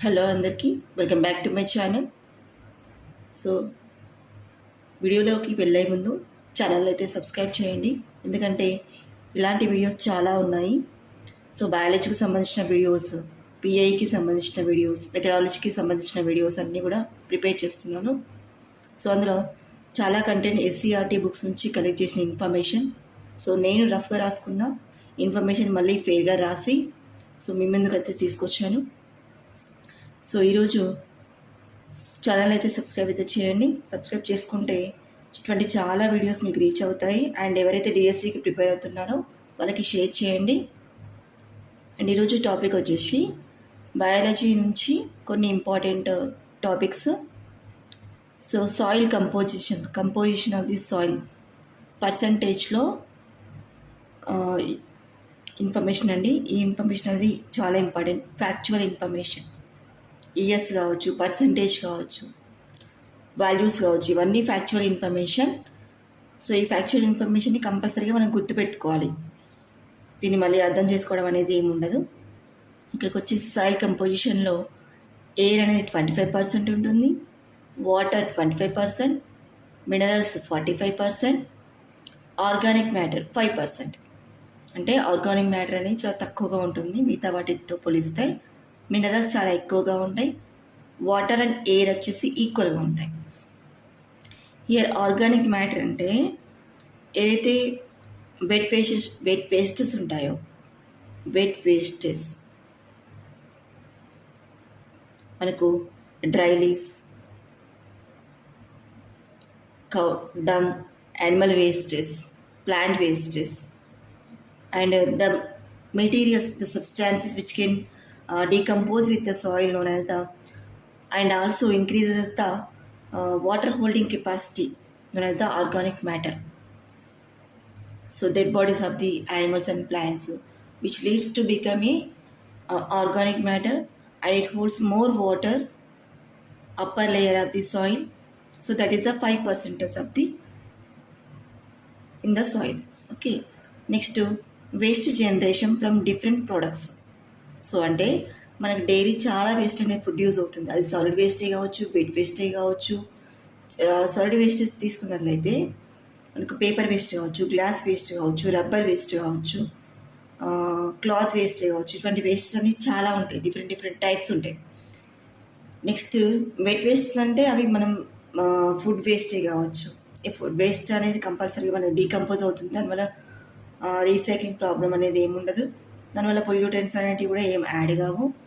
Hello అందరికీ welcome back to my channel. So వీడియోలోకి వెళ్ళే ముందు ఛానల్ అయితే సబ్స్క్రైబ్ చేయండి, ఎందుకంటే ఇలాంటి వీడియోస్ చాలా ఉన్నాయి. సో బయాలజీకి సంబంధించిన వీడియోస్, పిఐకి సంబంధించిన వీడియోస్, మెథడాలజీకి సంబంధించిన వీడియోస్ అన్నీ కూడా ప్రిపేర్ చేస్తున్నాను. సో అందులో చాలా కంటెంట్ ఎస్సీఆర్టీ బుక్స్ నుంచి కలెక్ట్ చేసిన ఇన్ఫర్మేషన్, సో నేను రఫ్గా రాసుకున్న ఇన్ఫర్మేషన్ మళ్ళీ ఫెయిర్గా రాసి సో మీ ముందుకైతే తీసుకొచ్చాను. సో ఈరోజు ఛానల్ అయితే సబ్స్క్రైబ్ అయితే చేయండి. సబ్స్క్రైబ్ చేసుకుంటే ఇటువంటి చాలా వీడియోస్ మీకు రీచ్ అవుతాయి. అండ్ ఎవరైతే డిఎస్సికి ప్రిపేర్ అవుతున్నారో వాళ్ళకి షేర్ చేయండి. అండ్ ఈరోజు టాపిక్ వచ్చేసి బయాలజీ నుంచి కొన్ని important topics. So soil composition of the soil పర్సంటేజ్లో ఇన్ఫర్మేషన్ అండి. ఈ ఇన్ఫర్మేషన్ అనేది చాలా ఇంపార్టెంట్. ఫ్యాక్చువల్ ఇన్ఫర్మేషన్, ఇయర్స్ కావచ్చు, పర్సంటేజ్ కావచ్చు, వాల్యూస్ కావచ్చు, ఇవన్నీ ఫ్యాక్చువల్ ఇన్ఫర్మేషన్. సో ఈ ఫ్యాక్చువల్ ఇన్ఫర్మేషన్ని కంపల్సరీగా మనం గుర్తుపెట్టుకోవాలి. దీన్ని మళ్ళీ అర్థం చేసుకోవడం అనేది ఏమి ఉండదు. ఇక్కడికి వచ్చి సాయిల్ కంపోజిషన్లో ఎయిర్ అనేది 25% ఉంటుంది, వాటర్ 25%, మినరల్స్ 45%, ఆర్గానిక్ మ్యాటర్ 5%. అంటే ఆర్గానిక్ మ్యాటర్ అనేది చాలా తక్కువగా ఉంటుంది మిగతా వాటితో పోలిస్తే. మినరల్స్ చాలా ఎక్కువగా ఉంటాయి. వాటర్ అండ్ ఎయిర్ వచ్చేసి ఈక్వల్గా ఉంటాయి. హియర్ ఆర్గానిక్ మ్యాటర్ అంటే ఏదైతే వెట్ వేస్టెస్ ఉంటాయో, వెట్ వేస్టెస్ మనకు dry leaves, cow dung, animal wastes, plant wastes, and the materials, the substances which can decompose with the soil known as the, and also increases the water holding capacity known as the organic matter. So dead bodies of the animals and plants which leads to become a organic matter, and it holds more water upper layer of the soil. So that is the 5% of the in the soil. Okay, next waste generation from different products. So అంటే మనకు daily చాలా waste అనేది produce అవుతుంది. అది solid వేస్టే కావచ్చు, wet వేస్టే కావచ్చు. సాలిడ్ వేస్ట్ తీసుకున్నట్లయితే మనకు పేపర్ వేస్ట్ కావచ్చు, గ్లాస్ వేస్ట్ కావచ్చు, రబ్బర్ వేస్ట్ కావచ్చు, క్లాత్ వేస్ట్ కావచ్చు. ఇటువంటి వేస్ట్స్ అన్ని చాలా ఉంటాయి, డిఫరెంట్ టైప్స్ ఉంటాయి. నెక్స్ట్ వెట్ వేస్ట్స్ అంటే అవి మనం ఫుడ్ వేస్టే కావచ్చు. ఈ ఫుడ్ వేస్ట్ అనేది కంపల్సరీగా మనకు డీకంపోజ్ అవుతుంది. దానివల్ల రీసైక్లింగ్ ప్రాబ్లం అనేది ఏముండదు. దానివల్ల పొల్యూటెంట్స్ అనేటివి కూడా ఏం యాడ్ కావు.